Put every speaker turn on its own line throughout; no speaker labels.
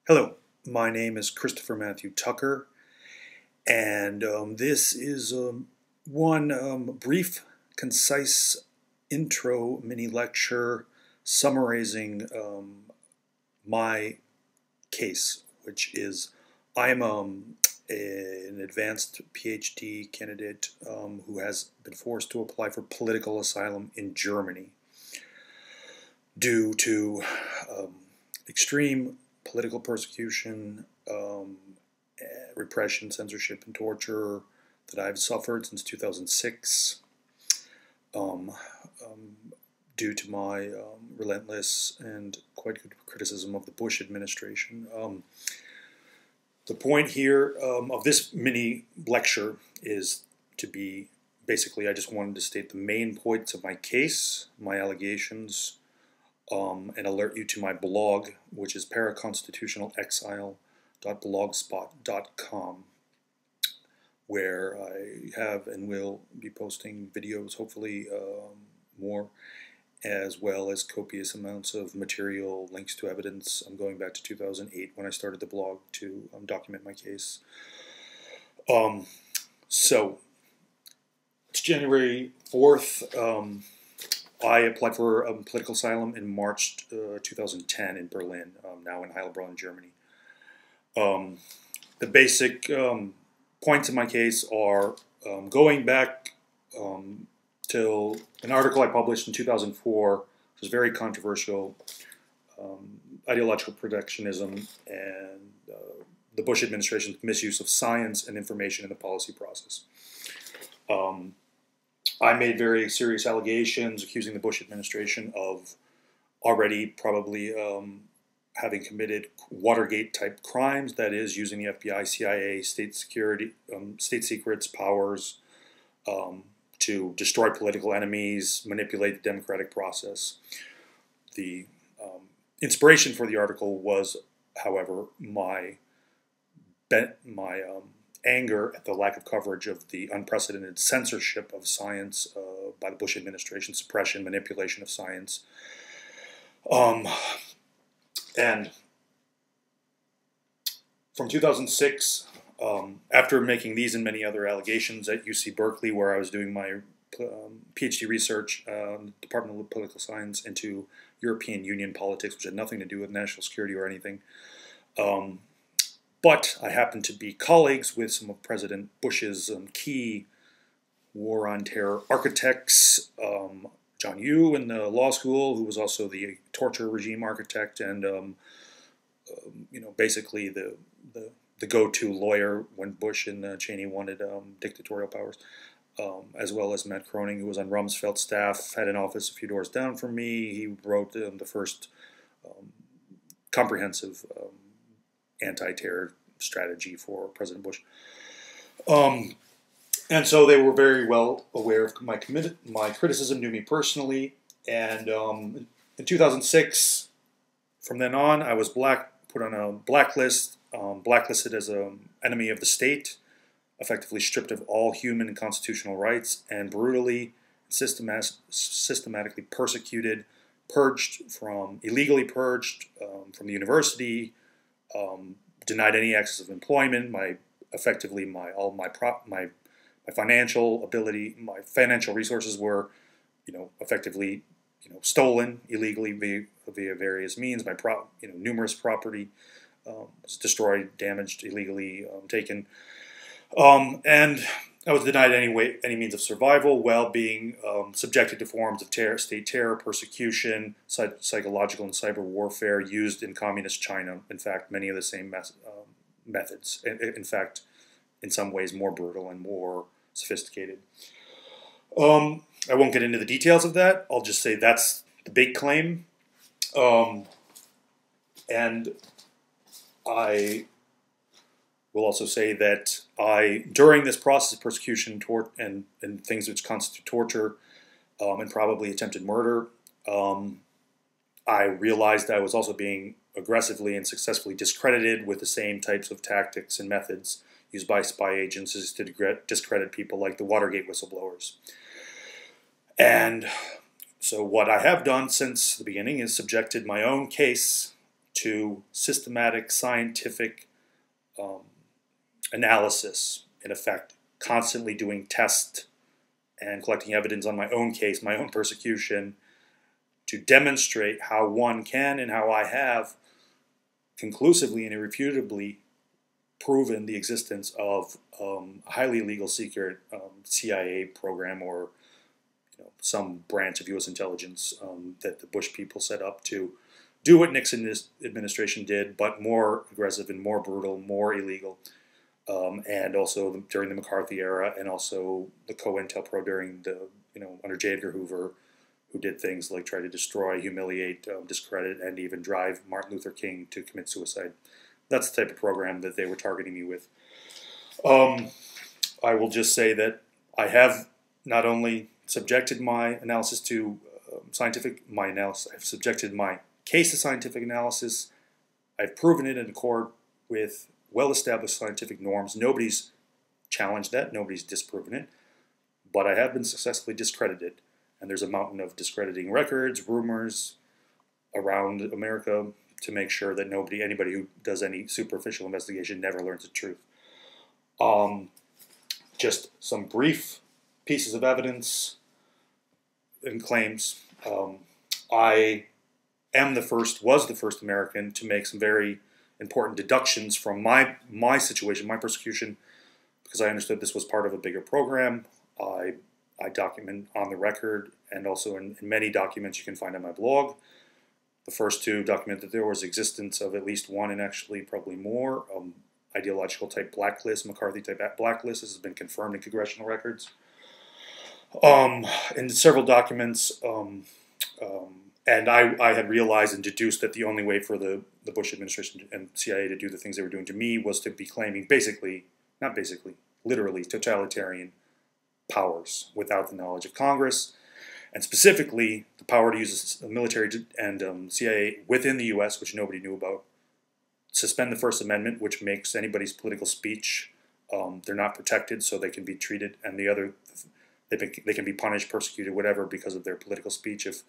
Hello, my name is Christopher Matthew Tucker, and this is one brief, concise intro mini lecture summarizing my case, which is I'm an advanced PhD candidate who has been forced to apply for political asylum in Germany due to extreme political persecution, repression, censorship, and torture that I've suffered since 2006 um, due to my relentless and quite good criticism of the Bush administration. The point here of this mini lecture is to be basically, I just wanted to state the main points of my case, my allegations, and alert you to my blog, which is paraconstitutionalexile.blogspot.com, where I have and will be posting videos, hopefully more, as well as copious amounts of material, links to evidence. I'm going back to 2008 when I started the blog to document my case. So, it's January 4th. I applied for political asylum in March 2010 in Berlin, now in Heilbronn, Germany. The basic points in my case are going back till an article I published in 2004, which was very controversial, ideological protectionism and the Bush administration's misuse of science and information in the policy process. I made very serious allegations accusing the Bush administration of already probably having committed Watergate-type crimes, that is, using the FBI, CIA, state security, state secrets, powers to destroy political enemies, manipulate the democratic process. The inspiration for the article was, however, my anger at the lack of coverage of the unprecedented censorship of science by the Bush administration, suppression, manipulation of science. And from 2006, after making these and many other allegations at UC Berkeley, where I was doing my PhD research, Department of Political Science, into European Union politics, which had nothing to do with national security or anything, but I happened to be colleagues with some of President Bush's key war on terror architects, John Yoo in the law school, who was also the torture regime architect and basically the go-to lawyer when Bush and Cheney wanted dictatorial powers, as well as Matt Kroening, who was on Rumsfeld's staff, had an office a few doors down from me. He wrote the first comprehensive anti-terror strategy for President Bush. And so they were very well aware of my criticism, knew me personally, and in 2006, from then on, I was put on a blacklist, blacklisted as an enemy of the state, effectively stripped of all human and constitutional rights, and brutally, systematically persecuted, illegally purged from the university, denied any access of employment, my financial ability, my financial resources were, effectively, stolen illegally via various means. My numerous property was destroyed, damaged, illegally taken, and I was denied any means of survival, while being subjected to forms of state terror, persecution, psychological and cyber warfare used in communist China. In fact, many of the same methods. In fact, in some ways more brutal and more sophisticated. I won't get into the details of that. I'll just say that's the big claim. And I will also say that during this process of persecution and things which constitute torture and probably attempted murder, I realized I was also being aggressively and successfully discredited with the same types of tactics and methods used by spy agencies to discredit people like the Watergate whistleblowers. And so what I have done since the beginning is subjected my own case to systematic scientific analysis, in effect, constantly doing tests and collecting evidence on my own case, my own persecution, to demonstrate how one can and how I have conclusively and irrefutably proven the existence of a highly illegal secret CIA program, or some branch of U.S. intelligence that the Bush people set up to do what Nixon's administration did, but more aggressive and more brutal, more illegal. And also during the McCarthy era, and also the COINTELPRO during the, under J. Edgar Hoover, who did things like try to destroy, humiliate, discredit, and even drive Martin Luther King to commit suicide. That's the type of program that they were targeting me with. I will just say that I have not only subjected my analysis to I've subjected my case to scientific analysis. I've proven it in accord with well-established scientific norms. Nobody's challenged that. Nobody's disproven it. But I have been successfully discredited. And there's a mountain of discrediting records, rumors around America to make sure that anybody who does any superficial investigation never learns the truth. Just some brief pieces of evidence and claims. I was the first American to make some very important deductions from my situation, my persecution, because I understood this was part of a bigger program. I document on the record, and also in many documents you can find on my blog. The first two document that there was existence of at least one, and actually probably more, ideological type blacklist, McCarthy type blacklist. This has been confirmed in congressional records. In several documents, and I had realized and deduced that the only way for the Bush administration and CIA to do the things they were doing to me was to be claiming literally totalitarian powers without the knowledge of Congress, and specifically the power to use the military and CIA within the U.S., which nobody knew about, suspend the First Amendment, which makes anybody's political speech, they're not protected, so they can be treated, and the other, they can be punished, persecuted, whatever, because of their political speech if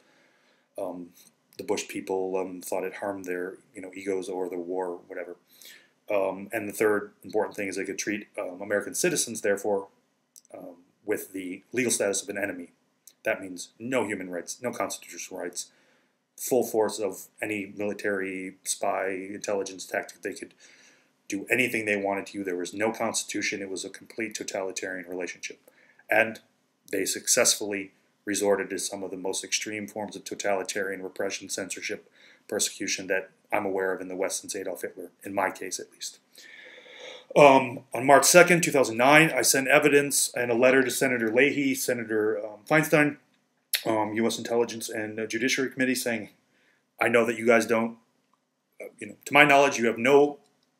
the Bush people thought it harmed their egos or the war or whatever. And the third important thing is they could treat American citizens, therefore, with the legal status of an enemy. That means no human rights, no constitutional rights, full force of any military, spy, intelligence tactic. They could do anything they wanted to you. There was no constitution. It was a complete totalitarian relationship. And they successfully resorted to some of the most extreme forms of totalitarian repression, censorship, persecution that I'm aware of in the West since Adolf Hitler, in my case at least. On March 2nd, 2009, I sent evidence and a letter to Senator Leahy, Senator Feinstein, U.S. Intelligence and Judiciary Committee, saying, I know that you guys don't, to my knowledge, you have no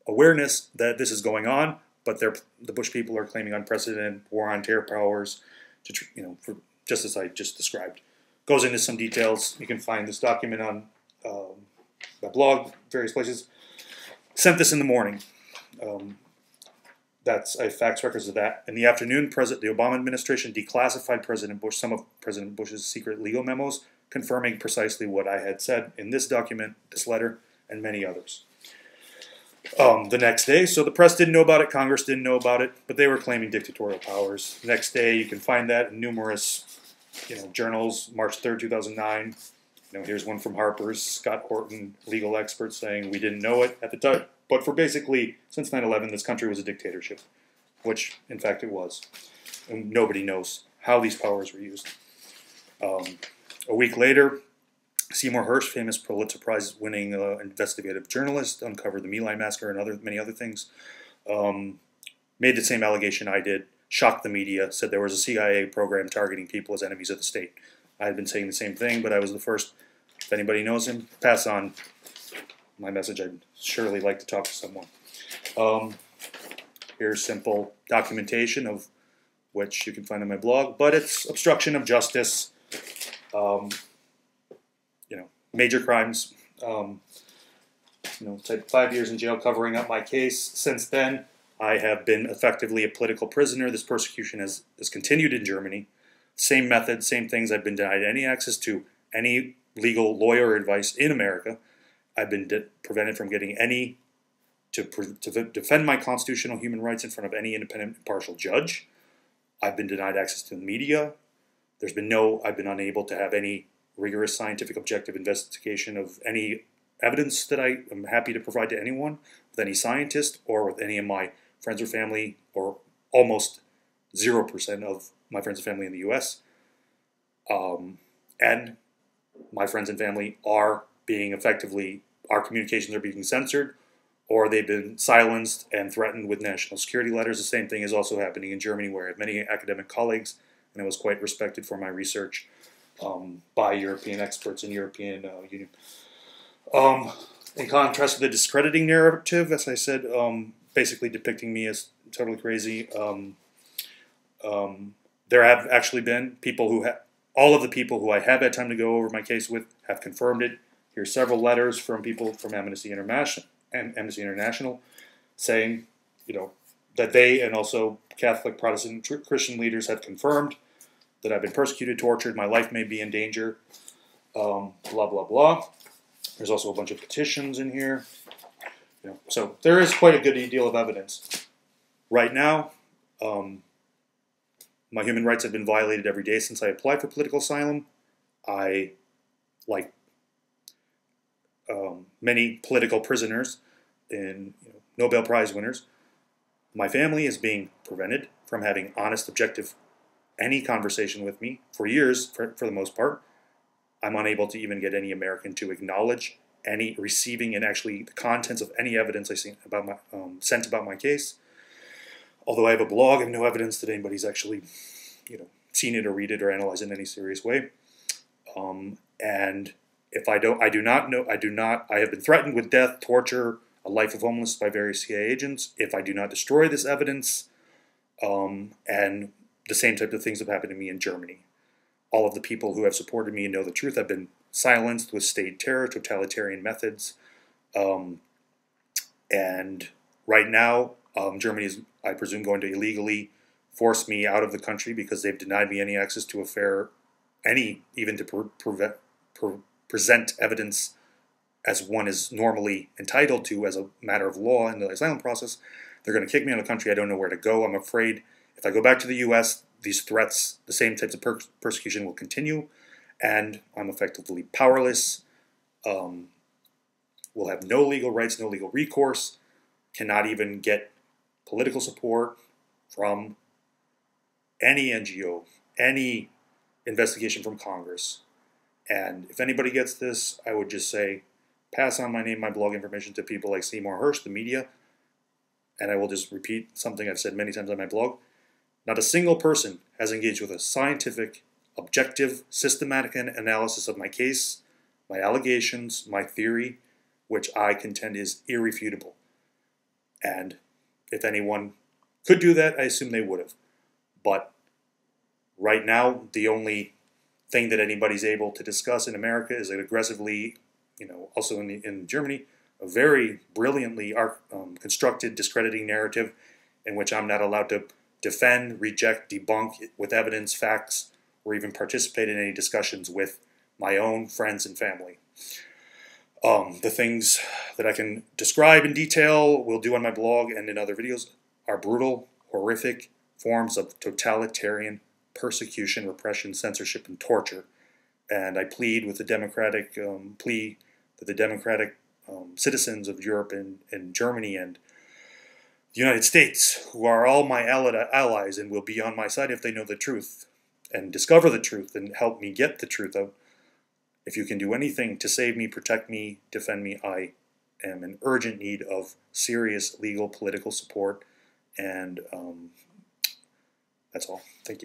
awareness that this is going on, but the Bush people are claiming unprecedented war on terror powers, just as I just described. Goes into some details. You can find this document on my blog, various places. Sent this in the morning. I have fax records of that. In the afternoon, the Obama administration declassified some of President Bush's secret legal memos, confirming precisely what I had said in this document, this letter, and many others. The next day, so the press didn't know about it, Congress didn't know about it, but they were claiming dictatorial powers. The next day, you can find that in numerous journals. March 3rd, 2009. Here's one from Harper's, Scott Horton, legal expert, saying we didn't know it at the time, but for basically, since 9/11, this country was a dictatorship, which, in fact, it was. And nobody knows how these powers were used. A week later, Seymour Hersh, famous Pulitzer Prize-winning investigative journalist, uncovered the My Lai massacre and many other things, made the same allegation I did, shocked the media, said there was a CIA program targeting people as enemies of the state. I had been saying the same thing, but I was the first. If anybody knows him, pass on my message. I'd surely like to talk to someone. Here's simple documentation of which you can find on my blog, but it's obstruction of justice, major crimes, type 5 years in jail covering up my case. Since then, I have been effectively a political prisoner. This persecution has continued in Germany. Same method, same things. I've been denied any access to any legal lawyer advice in America. I've been prevented from getting any to defend my constitutional human rights in front of any independent, impartial judge. I've been denied access to the media. I've been unable to have any rigorous scientific objective investigation of any evidence that I am happy to provide to anyone, with any scientist or with any of my friends or family, or almost 0% of my friends and family in the US. And my friends and family are being our communications are being censored, or they've been silenced and threatened with national security letters. The same thing is also happening in Germany, where I have many academic colleagues, and I was quite respected for my research by European experts in European Union. In contrast to the discrediting narrative, as I said, basically depicting me as totally crazy, there have actually been people who all of the people who I have had time to go over my case with have confirmed it. Here's several letters from people from Amnesty International saying, that they and also Catholic, Protestant, Christian leaders have confirmed that I've been persecuted, tortured, my life may be in danger, blah, blah, blah. There's also a bunch of petitions in here. So there is quite a good deal of evidence. Right now, my human rights have been violated every day since I applied for political asylum. I, like many political prisoners and Nobel Prize winners, my family is being prevented from having honest, objective, any conversation with me for years, for the most part. I'm unable to even get any American to acknowledge any receiving and actually the contents of any evidence I sent about my case. Although I have a blog, I have no evidence that anybody's actually, seen it or read it or analyzed it in any serious way. And if I have been threatened with death, torture, a life of homelessness by various CIA agents if I do not destroy this evidence, and the same type of things have happened to me in Germany. All of the people who have supported me and know the truth have been silenced with state terror, totalitarian methods. And right now, Germany is, I presume, going to illegally force me out of the country because they've denied me any access to even to present evidence as one is normally entitled to as a matter of law in the asylum process. They're going to kick me out of the country. I don't know where to go. I'm afraid if I go back to the U.S., these threats, the same types of persecution will continue, and I'm effectively powerless. Will have no legal rights, no legal recourse, cannot even get political support from any NGO, any investigation from Congress. And if anybody gets this, I would just say, pass on my name, my blog information to people like Seymour Hersh, the media, and I will just repeat something I've said many times on my blog. Not a single person has engaged with a scientific, objective, systematic analysis of my case, my allegations, my theory, which I contend is irrefutable. And if anyone could do that, I assume they would have. But right now, the only thing that anybody's able to discuss in America is an aggressively, also in Germany, a very brilliantly constructed, discrediting narrative in which I'm not allowed to defend, reject, debunk with evidence, facts, or even participate in any discussions with my own friends and family. The things that I can describe in detail, will do on my blog and in other videos, are brutal, horrific forms of totalitarian persecution, repression, censorship, and torture. And I plead with the democratic citizens of Europe and Germany and the United States, who are all my allies and will be on my side if they know the truth and discover the truth and help me get the truth out. If you can do anything to save me, protect me, defend me, I am in urgent need of serious legal, political support. And that's all. Thank you.